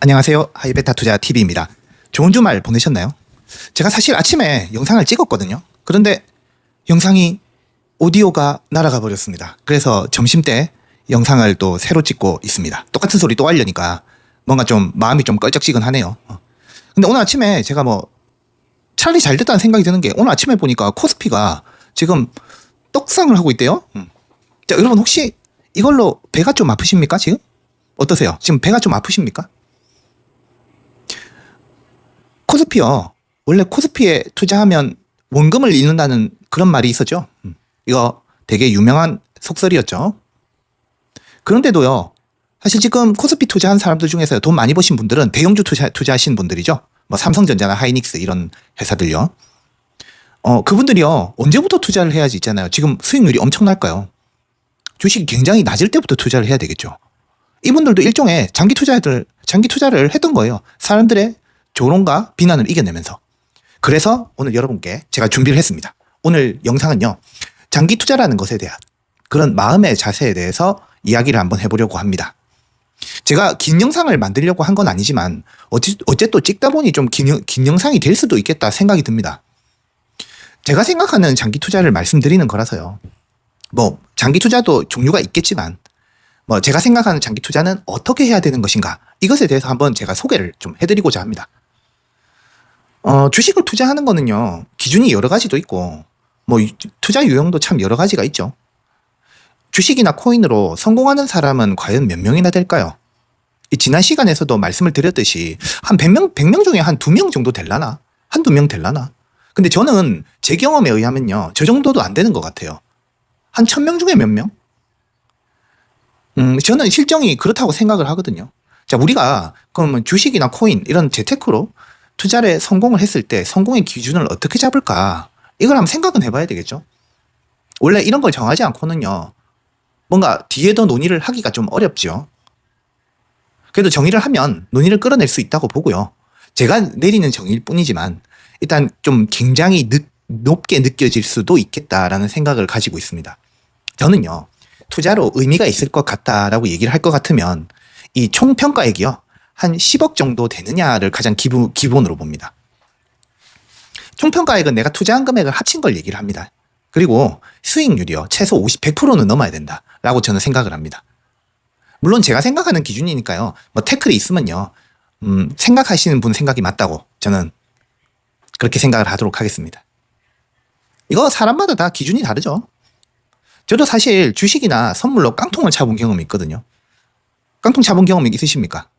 안녕하세요. 하이베타 투자 TV입니다. 좋은 주말 보내셨나요? 제가 사실 아침에 영상을 찍었거든요. 그런데 영상이 오디오가 날아가 버렸습니다. 그래서 점심때 영상을 또 새로 찍고 있습니다. 똑같은 소리 또 하려니까 뭔가 좀 마음이 좀 껄쩍지근하네요. 근데 오늘 아침에 제가 차라리 잘 됐다는 생각이 드는 게 오늘 아침에 보니까 코스피가 지금 떡상을 하고 있대요. 자, 여러분 혹시 이걸로 배가 좀 아프십니까 지금? 어떠세요? 지금 배가 좀 아프십니까? 코스피요. 원래 코스피에 투자하면 원금을 잃는다는 그런 말이 있었죠. 이거 되게 유명한 속설이었죠. 그런데도요. 사실 지금 코스피 투자한 사람들 중에서 돈 많이 버신 분들은 대형주 투자하신 분들이죠. 삼성전자나 하이닉스 이런 회사들요. 그분들이요. 언제부터 투자를 해야지 있잖아요. 지금 수익률이 엄청날까요? 주식이 굉장히 낮을 때부터 투자를 해야 되겠죠. 이분들도 일종의 장기 투자를 했던 거예요. 사람들의 조롱과 비난을 이겨내면서. 그래서 오늘 여러분께 제가 준비를 했습니다. 오늘 영상은요. 장기 투자라는 것에 대한 그런 마음의 자세에 대해서 이야기를 한번 해보려고 합니다. 제가 긴 영상을 만들려고 한 건 아니지만 어째 또 찍다 보니 좀 긴 영상이 될 수도 있겠다 생각이 듭니다. 제가 생각하는 장기 투자를 말씀드리는 거라서요. 장기 투자도 종류가 있겠지만 제가 생각하는 장기 투자는 어떻게 해야 되는 것인가 이것에 대해서 한번 제가 소개를 좀 해드리고자 합니다. 주식을 투자하는 거는요, 기준이 여러 가지도 있고, 투자 유형도 참 여러 가지가 있죠. 주식이나 코인으로 성공하는 사람은 과연 몇 명이나 될까요? 지난 시간에서도 말씀을 드렸듯이, 한 100명 중에 한 2명 정도 될라나? 한두 명 될라나? 근데 저는 제 경험에 의하면요, 저 정도도 안 되는 것 같아요. 한 1000명 중에 몇 명? 저는 실정이 그렇다고 생각을 하거든요. 자, 우리가 그러면 주식이나 코인, 이런 재테크로 투자를 성공을 했을 때 성공의 기준을 어떻게 잡을까? 이걸 한번 생각은 해봐야 되겠죠. 원래 이런 걸 정하지 않고는요. 뭔가 뒤에 더 논의를 하기가 좀 어렵죠. 그래도 정의를 하면 논의를 끌어낼 수 있다고 보고요. 제가 내리는 정의일 뿐이지만 일단 좀 굉장히 높게 느껴질 수도 있겠다라는 생각을 가지고 있습니다. 저는요. 투자로 의미가 있을 것 같다라고 얘기를 할 것 같으면 이 총평가액이요. 한 10억 정도 되느냐를 가장 기본으로 봅니다. 총평가액은 내가 투자한 금액을 합친 걸 얘기를 합니다. 그리고 수익률이요. 최소 100%는 넘어야 된다라고 저는 생각을 합니다. 물론 제가 생각하는 기준이니까요. 태클이 있으면요. 생각하시는 분 생각이 맞다고 저는 그렇게 생각을 하도록 하겠습니다. 이거 사람마다 다 기준이 다르죠. 저도 사실 주식이나 선물로 깡통을 차본 경험이 있거든요. 깡통 차본 경험이 있으십니까?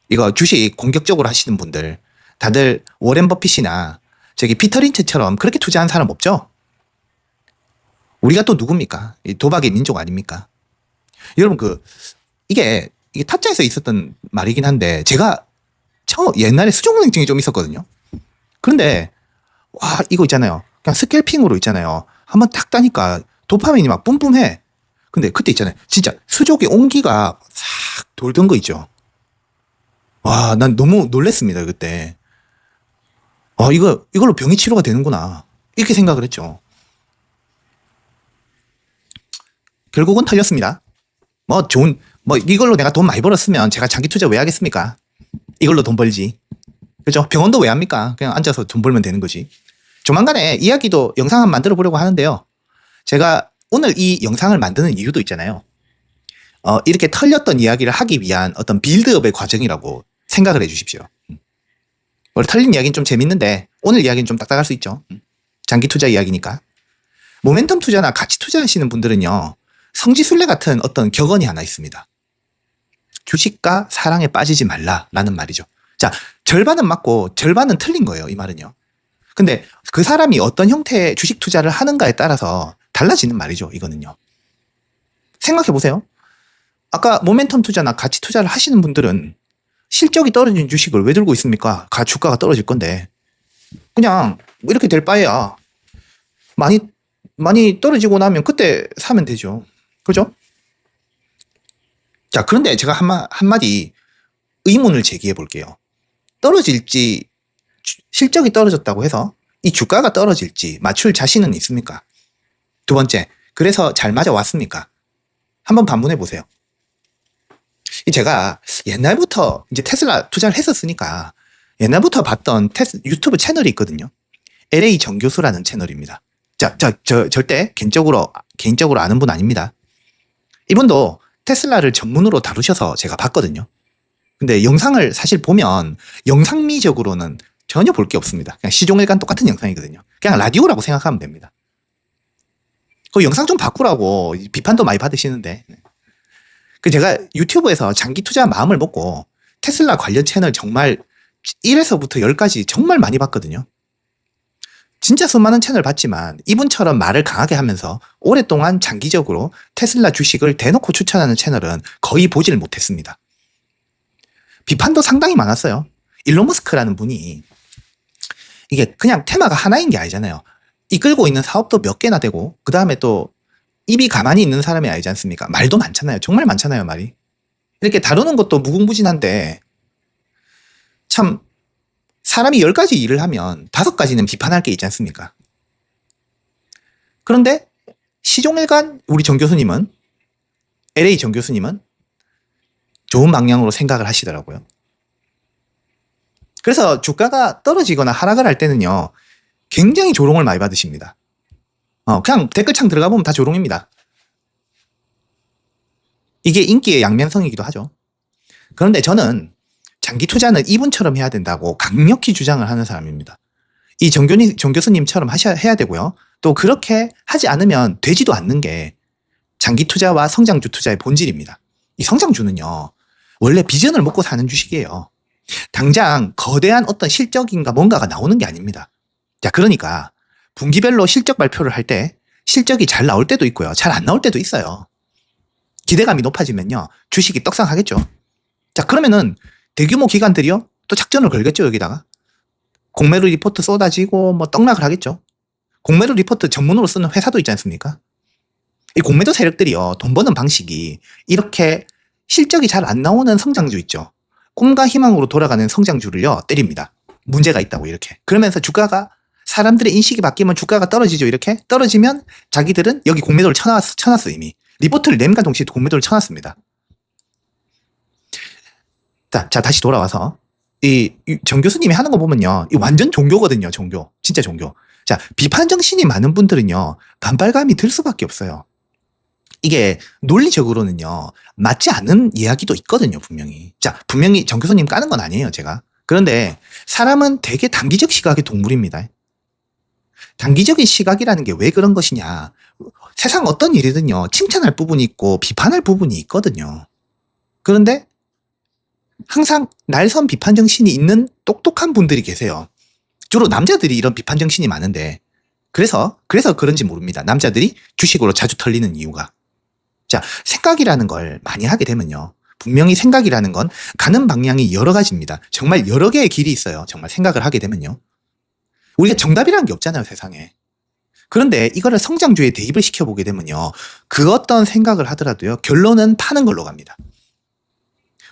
이거 주식 공격적으로 하시는 분들 다들 워렌 버핏이나 저기 피터 린츠처럼 그렇게 투자한 사람 없죠? 우리가 또 누굽니까? 도박의 민족 아닙니까? 여러분 이게 타짜에서 있었던 말이긴 한데 제가 옛날에 수족냉증이 좀 있었거든요. 그런데 와 이거 있잖아요. 그냥 스캘핑으로 있잖아요. 한번 딱 따니까 도파민이 막 뿜뿜해. 근데 그때 있잖아요. 진짜 수족의 온기가 싹 돌던 거 있죠. 와, 난 너무 놀랬습니다, 그때. 이걸로 병이 치료가 되는구나. 이렇게 생각을 했죠. 결국은 털렸습니다. 이걸로 내가 돈 많이 벌었으면 제가 장기 투자 왜 하겠습니까? 이걸로 돈 벌지. 그죠? 병원도 왜 합니까? 그냥 앉아서 돈 벌면 되는 거지. 조만간에 이야기도 영상 한번 만들어 보려고 하는데요. 제가 오늘 이 영상을 만드는 이유도 있잖아요. 이렇게 털렸던 이야기를 하기 위한 어떤 빌드업의 과정이라고 생각을 해 주십시오. 원래 털린 이야기는 좀 재밌는데 오늘 이야기는 좀 딱딱할 수 있죠. 장기 투자 이야기니까. 모멘텀 투자나 가치 투자하시는 분들은요. 성지순례 같은 어떤 격언이 하나 있습니다. 주식과 사랑에 빠지지 말라라는 말이죠. 자, 절반은 맞고 절반은 틀린 거예요. 이 말은요. 근데 그 사람이 어떤 형태의 주식 투자를 하는가에 따라서 달라지는 말이죠. 이거는요. 생각해 보세요. 아까 모멘텀 투자나 가치 투자를 하시는 분들은 실적이 떨어진 주식을 왜 들고 있습니까? 주가가 떨어질 건데. 그냥 이렇게 될 바에야 많이 떨어지고 나면 그때 사면 되죠. 그죠? 자, 그런데 제가 한마디 의문을 제기해 볼게요. 떨어질지, 실적이 떨어졌다고 해서 이 주가가 떨어질지 맞출 자신은 있습니까? 두 번째, 그래서 잘 맞아왔습니까? 한번 반문해 보세요. 제가 옛날부터 이제 테슬라 투자를 했었으니까 옛날부터 봤던 유튜브 채널이 있거든요. LA 정교수라는 채널입니다. 절대 개인적으로 아는 분 아닙니다. 이분도 테슬라를 전문으로 다루셔서 제가 봤거든요. 근데 영상을 사실 보면 영상미적으로는 전혀 볼 게 없습니다. 그냥 시종일관 똑같은 영상이거든요. 그냥 라디오라고 생각하면 됩니다. 그 영상 좀 바꾸라고 비판도 많이 받으시는데, 제가 유튜브에서 장기 투자 마음을 먹고 테슬라 관련 채널 정말 1에서부터 10까지 정말 많이 봤거든요. 진짜 수많은 채널 봤지만 이분처럼 말을 강하게 하면서 오랫동안 장기적으로 테슬라 주식을 대놓고 추천하는 채널은 거의 보질 못했습니다. 비판도 상당히 많았어요. 일론 머스크라는 분이 이게 그냥 테마가 하나인 게 아니잖아요. 이끌고 있는 사업도 몇 개나 되고 그 다음에 또 입이 가만히 있는 사람이 아니지 않습니까? 말도 많잖아요. 정말 많잖아요, 말이. 이렇게 다루는 것도 무궁무진한데 참 사람이 10가지 일을 하면 5가지는 비판할 게 있지 않습니까? 그런데 시종일관 우리 정 교수님은, LA 정 교수님은 좋은 방향으로 생각을 하시더라고요. 그래서 주가가 떨어지거나 하락을 할 때는요, 굉장히 조롱을 많이 받으십니다. 그냥 댓글창 들어가 보면 다 조롱입니다. 이게 인기의 양면성이기도 하죠. 그런데 저는 장기 투자는 이분처럼 해야 된다고 강력히 주장을 하는 사람입니다. 이 정 교수님처럼 해야 되고요. 또 그렇게 하지 않으면 되지도 않는 게 장기 투자와 성장주 투자의 본질입니다. 이 성장주는요, 원래 비전을 먹고 사는 주식이에요. 당장 거대한 어떤 실적인가 뭔가가 나오는 게 아닙니다. 자, 그러니까 분기별로 실적 발표를 할 때 실적이 잘 나올 때도 있고요. 잘 안 나올 때도 있어요. 기대감이 높아지면요, 주식이 떡상하겠죠. 자, 그러면은 대규모 기관들이요, 또 작전을 걸겠죠, 여기다가. 공매도 리포트 쏟아지고 뭐 떡락을 하겠죠. 공매도 리포트 전문으로 쓰는 회사도 있지 않습니까? 이 공매도 세력들이요, 돈 버는 방식이 이렇게 실적이 잘 안 나오는 성장주 있죠. 꿈과 희망으로 돌아가는 성장주를요, 때립니다. 문제가 있다고 이렇게. 그러면서 주가가, 사람들의 인식이 바뀌면 주가가 떨어지죠. 이렇게 떨어지면 자기들은 여기 공매도를 쳐놨어 이미. 리포트를 내밀과 동시에 공매도를 쳐놨습니다. 자, 다시 돌아와서 이 정 교수님이 하는 거 보면요, 이 완전 종교거든요. 종교, 진짜 종교. 자, 비판 정신이 많은 분들은요, 반발감이 들 수밖에 없어요. 이게 논리적으로는요, 맞지 않는 이야기도 있거든요, 분명히. 자, 분명히 정 교수님 까는 건 아니에요, 제가. 그런데 사람은 되게 단기적 시각의 동물입니다. 단기적인 시각이라는 게 왜 그런 것이냐. 세상 어떤 일이든요, 칭찬할 부분이 있고 비판할 부분이 있거든요. 그런데 항상 날선 비판 정신이 있는 똑똑한 분들이 계세요. 주로 남자들이 이런 비판 정신이 많은데, 그래서 그런지 모릅니다. 남자들이 주식으로 자주 털리는 이유가. 자, 생각이라는 걸 많이 하게 되면요, 분명히 생각이라는 건 가는 방향이 여러 가지입니다. 정말 여러 개의 길이 있어요. 정말 생각을 하게 되면요. 우리가 정답이라는 게 없잖아요, 세상에. 그런데 이거를 성장주에 대입을 시켜보게 되면요, 그 어떤 생각을 하더라도요, 결론은 파는 걸로 갑니다.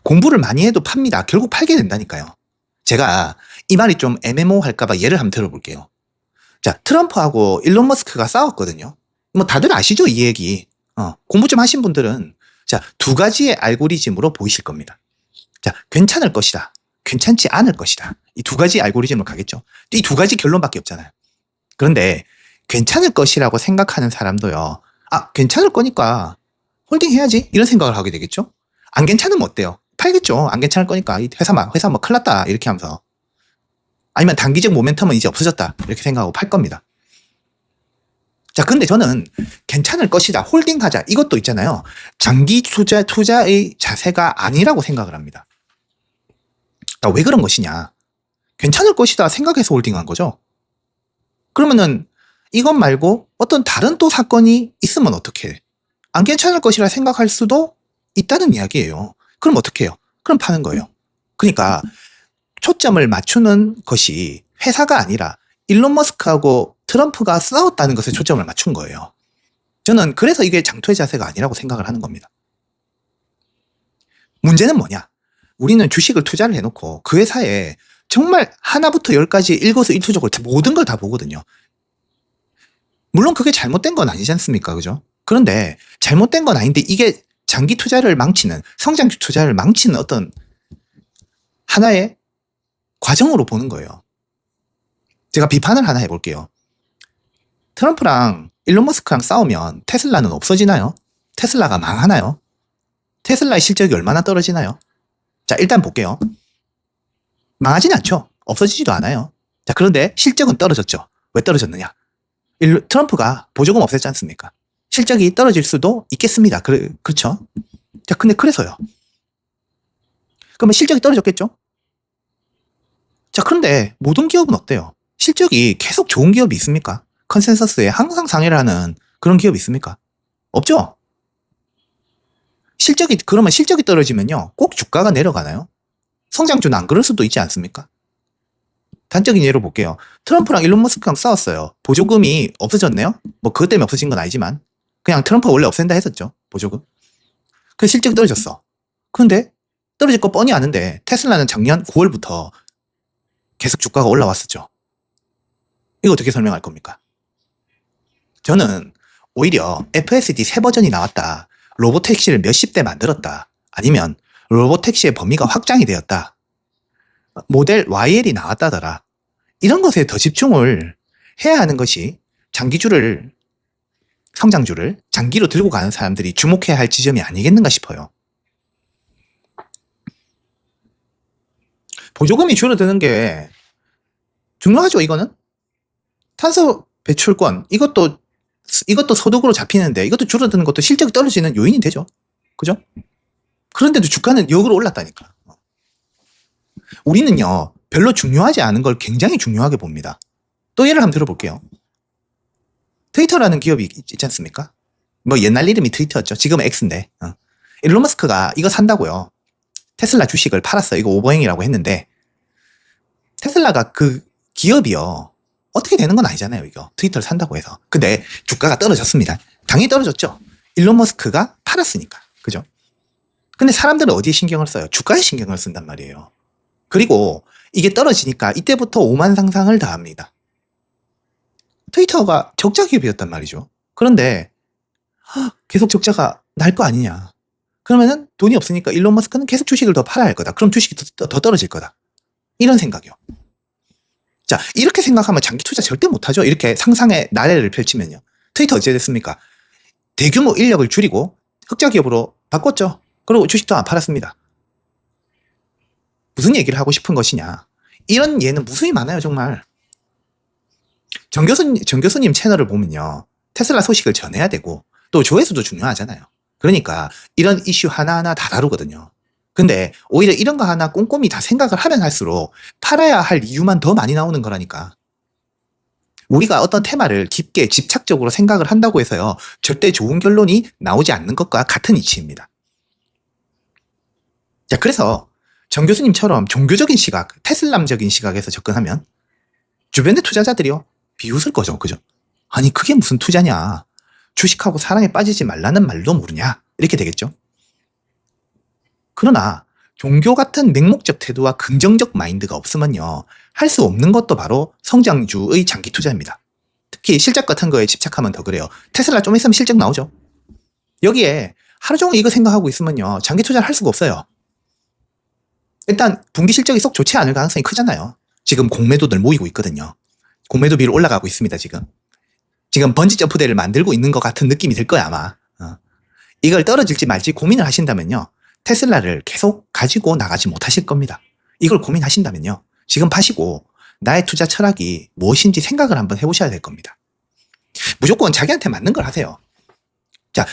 공부를 많이 해도 팝니다. 결국 팔게 된다니까요. 제가 이 말이 좀 애매모호할까봐 예를 한번 들어볼게요. 자, 트럼프하고 일론 머스크가 싸웠거든요. 뭐 다들 아시죠, 이 얘기. 공부 좀 하신 분들은 자, 2가지의 알고리즘으로 보이실 겁니다. 자, 괜찮을 것이다, 괜찮지 않을 것이다. 이 2가지 알고리즘으로 가겠죠. 이 2가지 결론밖에 없잖아요. 그런데 괜찮을 것이라고 생각하는 사람도요, 괜찮을 거니까 홀딩 해야지, 이런 생각을 하게 되겠죠. 안 괜찮으면 어때요? 팔겠죠. 안 괜찮을 거니까 이 회사 뭐 큰일 났다 이렇게 하면서. 아니면 단기적 모멘텀은 이제 없어졌다 이렇게 생각하고 팔 겁니다. 자, 근데 저는 괜찮을 것이다, 홀딩하자, 이것도 있잖아요, 장기 투자의 자세가 아니라고 생각을 합니다. 왜 그런 것이냐. 괜찮을 것이다 생각해서 홀딩한 거죠. 그러면은 이것 말고 어떤 다른 또 사건이 있으면 어떻게 해? 안 괜찮을 것이라 생각할 수도 있다는 이야기예요. 그럼 어떻게 해요? 그럼 파는 거예요. 그러니까 초점을 맞추는 것이 회사가 아니라 일론 머스크하고 트럼프가 싸웠다는 것에 초점을 맞춘 거예요. 저는 그래서 이게 장투의 자세가 아니라고 생각을 하는 겁니다. 문제는 뭐냐? 우리는 주식을 투자를 해놓고 그 회사에 정말 하나부터 10까지 일거수일투족을 모든 걸 다 보거든요. 물론 그게 잘못된 건 아니지 않습니까? 그죠? 그런데 잘못된 건 아닌데 이게 장기 투자를 망치는, 성장 투자를 망치는 어떤 하나의 과정으로 보는 거예요. 제가 비판을 하나 해볼게요. 트럼프랑 일론 머스크랑 싸우면 테슬라는 없어지나요? 테슬라가 망하나요? 테슬라의 실적이 얼마나 떨어지나요? 자, 일단 볼게요. 망하진 않죠. 없어지지도 않아요. 자, 그런데 실적은 떨어졌죠. 왜 떨어졌느냐? 트럼프가 보조금 없앴지 않습니까? 실적이 떨어질 수도 있겠습니다. 그렇죠? 자, 근데 그래서요. 그러면 실적이 떨어졌겠죠? 자, 그런데 모든 기업은 어때요? 실적이 계속 좋은 기업이 있습니까? 컨센서스에 항상 상회를 하는 그런 기업이 있습니까? 없죠? 그러면 실적이 떨어지면요. 꼭 주가가 내려가나요? 성장주는 안 그럴 수도 있지 않습니까? 단적인 예로 볼게요. 트럼프랑 일론 머스크랑 싸웠어요. 보조금이 없어졌네요? 뭐 그것 때문에 없어진 건 아니지만 그냥 트럼프가 원래 없앤다 했었죠. 보조금. 그 실적이 떨어졌어. 그런데 떨어질 거 뻔히 아는데 테슬라는 작년 9월부터 계속 주가가 올라왔었죠. 이거 어떻게 설명할 겁니까? 저는 오히려 FSD 새 버전이 나왔다. 로보택시를 몇십 대 만들었다. 아니면 로보택시의 범위가 확장이 되었다. 모델 YL이 나왔다더라. 이런 것에 더 집중을 해야 하는 것이 성장주를 장기로 들고 가는 사람들이 주목해야 할 지점이 아니겠는가 싶어요. 보조금이 줄어드는 게 중요하죠, 이거는. 탄소 배출권, 이것도 소득으로 잡히는데 이것도 줄어드는 것도 실적이 떨어지는 요인이 되죠. 그죠? 그런데도 주가는 역으로 올랐다니까. 우리는요, 별로 중요하지 않은 걸 굉장히 중요하게 봅니다. 또 예를 한번 들어볼게요. 트위터라는 기업이 있지 않습니까? 뭐 옛날 이름이 트위터였죠. 지금은 X인데. 일론 머스크가 이거 산다고요. 테슬라 주식을 팔았어요. 이거 오버행이라고 했는데 테슬라가 그 기업이요. 어떻게 되는 건 아니잖아요. 이거 트위터를 산다고 해서. 근데 주가가 떨어졌습니다. 당연히 떨어졌죠. 일론 머스크가 팔았으니까. 그죠? 근데 사람들은 어디에 신경을 써요? 주가에 신경을 쓴단 말이에요. 그리고 이게 떨어지니까 이때부터 오만 상상을 다 합니다. 트위터가 적자 기업이었단 말이죠. 그런데 계속 적자가 날 거 아니냐. 그러면은 돈이 없으니까 일론 머스크는 계속 주식을 더 팔아야 할 거다. 그럼 주식이 더 떨어질 거다. 이런 생각이요. 자, 이렇게 생각하면 장기 투자 절대 못하죠. 이렇게 상상의 나래를 펼치면요. 트위터 어찌 됐습니까? 대규모 인력을 줄이고 흑자 기업으로 바꿨죠. 그리고 주식도 안 팔았습니다. 무슨 얘기를 하고 싶은 것이냐. 이런 예는 무수히 많아요, 정말. 정 교수님 채널을 보면요. 테슬라 소식을 전해야 되고 또 조회수도 중요하잖아요. 그러니까 이런 이슈 하나하나 다 다루거든요. 근데 오히려 이런 거 하나 꼼꼼히 다 생각을 하면 할수록 팔아야 할 이유만 더 많이 나오는 거라니까. 우리가 어떤 테마를 깊게 집착적으로 생각을 한다고 해서요. 절대 좋은 결론이 나오지 않는 것과 같은 이치입니다. 자, 그래서 정 교수님처럼 종교적인 시각, 테슬람적인 시각에서 접근하면 주변의 투자자들이요. 비웃을 거죠. 그죠? 아니, 그게 무슨 투자냐. 주식하고 사랑에 빠지지 말라는 말도 모르냐. 이렇게 되겠죠. 그러나 종교 같은 맹목적 태도와 긍정적 마인드가 없으면요. 할 수 없는 것도 바로 성장주의 장기 투자입니다. 특히 실적 같은 거에 집착하면 더 그래요. 테슬라 좀 있으면 실적 나오죠. 여기에 하루 종일 이거 생각하고 있으면요. 장기 투자를 할 수가 없어요. 일단 분기 실적이 썩 좋지 않을 가능성이 크잖아요. 지금 공매도들 모이고 있거든요. 공매도 비율 올라가고 있습니다. 지금 번지 점프대를 만들고 있는 것 같은 느낌이 들 거야 아마. 이걸 떨어질지 말지 고민을 하신다면요. 테슬라를 계속 가지고 나가지 못하실 겁니다. 이걸 고민하신다면요. 지금 파시고 나의 투자 철학이 무엇인지 생각을 한번 해보셔야 될 겁니다. 무조건 자기한테 맞는 걸 하세요. 자,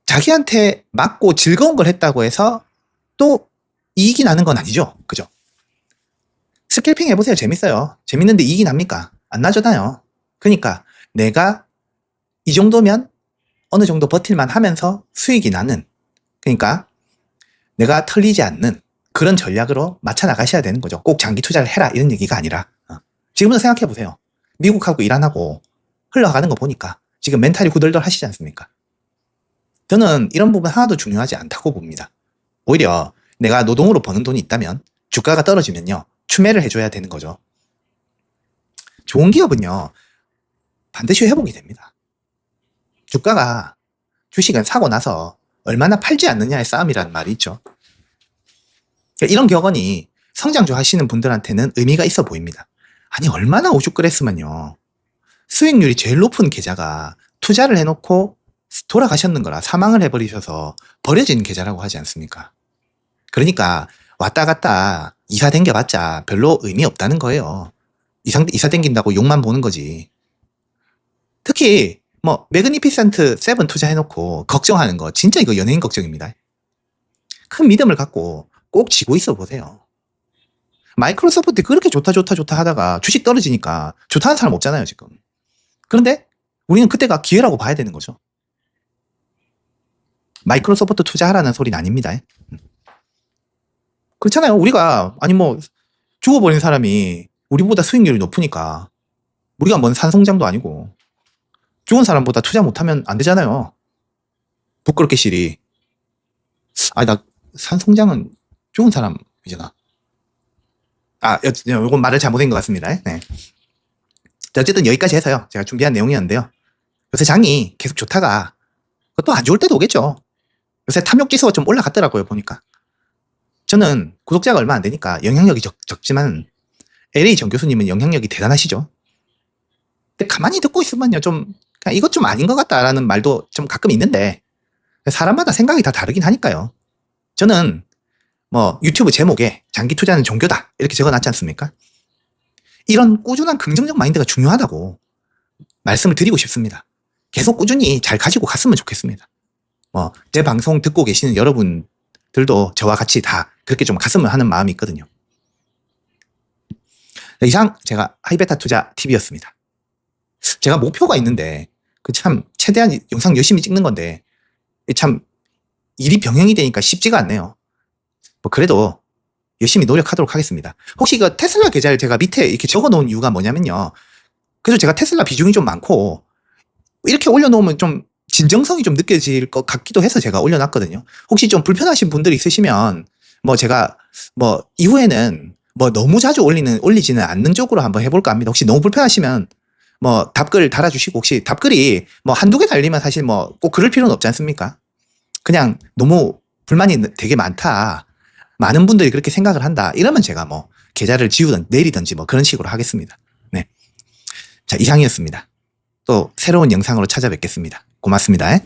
자기한테 맞고 즐거운 걸 했다고 해서 또 이익이 나는 건 아니죠. 그죠? 스캘핑 해보세요. 재밌어요. 재밌는데 이익이 납니까? 안 나잖아요. 그러니까 내가 이 정도면 어느 정도 버틸만 하면서 수익이 나는, 그러니까 내가 털리지 않는 그런 전략으로 맞춰 나가셔야 되는 거죠. 꼭 장기 투자를 해라 이런 얘기가 아니라. 지금부터 생각해 보세요. 미국하고 이란하고 흘러가는 거 보니까 지금 멘탈이 후덜덜 하시지 않습니까? 저는 이런 부분 하나도 중요하지 않다고 봅니다. 오히려 내가 노동으로 버는 돈이 있다면 주가가 떨어지면요. 추매를 해줘야 되는 거죠. 좋은 기업은요. 반드시 회복이 됩니다. 주식은 사고 나서 얼마나 팔지 않느냐의 싸움이라는 말이 있죠. 그러니까 이런 격언이 성장주 하시는 분들한테는 의미가 있어 보입니다. 아니 얼마나 오죽 그랬으면요. 수익률이 제일 높은 계좌가 투자를 해놓고 돌아가셨는 거라 사망을 해버리셔서 버려진 계좌라고 하지 않습니까? 그러니까 왔다 갔다 이사 댕겨봤자 별로 의미 없다는 거예요. 이사 댕긴다고 욕만 보는 거지. 특히 뭐 매그니피센트 7 투자해놓고 걱정하는 거 진짜 이거 연예인 걱정입니다. 큰 믿음을 갖고 꼭 쥐고 있어 보세요. 마이크로소프트 그렇게 좋다 하다가 주식 떨어지니까 좋다는 사람 없잖아요 지금. 그런데 우리는 그때가 기회라고 봐야 되는 거죠. 마이크로소프트 투자하라는 소리는 아닙니다. 그렇잖아요. 우리가 아니 뭐 죽어버린 사람이 우리보다 수익률이 높으니까 우리가 뭔 산송장도 아니고 죽은 사람보다 투자 못하면 안 되잖아요. 부끄럽게 시리. 아니 나 산송장은 죽은 사람이잖아. 요건 말을 잘못한 것 같습니다. 네. 자, 어쨌든 여기까지 해서요. 제가 준비한 내용이었는데요. 요새 장이 계속 좋다가 또 안 좋을 때도 오겠죠. 요새 탐욕 지수가 좀 올라갔더라고요 보니까. 저는 구독자가 얼마 안 되니까 영향력이 적지만 LA 정 교수님은 영향력이 대단하시죠. 근데 가만히 듣고 있으면요 좀 그냥 이것 좀 아닌 것 같다라는 말도 좀 가끔 있는데 사람마다 생각이 다 다르긴 하니까요. 저는 뭐 유튜브 제목에 장기 투자는 종교다 이렇게 적어놨지 않습니까? 이런 꾸준한 긍정적 마인드가 중요하다고 말씀을 드리고 싶습니다. 계속 꾸준히 잘 가지고 갔으면 좋겠습니다. 뭐 제 방송 듣고 계시는 여러분들도 저와 같이 다 그렇게 좀 갔으면 하는 마음이 있거든요. 이상 제가 하이베타 투자 TV였습니다. 제가 목표가 있는데 그 참 최대한 영상 열심히 찍는 건데 참 일이 병행이 되니까 쉽지가 않네요. 뭐 그래도 열심히 노력하도록 하겠습니다. 혹시 그 테슬라 계좌를 제가 밑에 이렇게 적어 놓은 이유가 뭐냐면요. 그래서 제가 테슬라 비중이 좀 많고 이렇게 올려놓으면 좀 진정성이 좀 느껴질 것 같기도 해서 제가 올려놨거든요. 혹시 좀 불편하신 분들이 있으시면 뭐 제가 뭐 이후에는 뭐 너무 자주 올리지는 않는 쪽으로 한번 해볼까 합니다. 혹시 너무 불편하시면 뭐 답글 달아주시고 혹시 답글이 뭐 한두 개 달리면 사실 뭐 꼭 그럴 필요는 없지 않습니까? 그냥 너무 불만이 되게 많다. 많은 분들이 그렇게 생각을 한다. 이러면 제가 뭐 계좌를 지우든 내리든지 뭐 그런 식으로 하겠습니다. 네. 자, 이상이었습니다. 또 새로운 영상으로 찾아뵙겠습니다. 고맙습니다.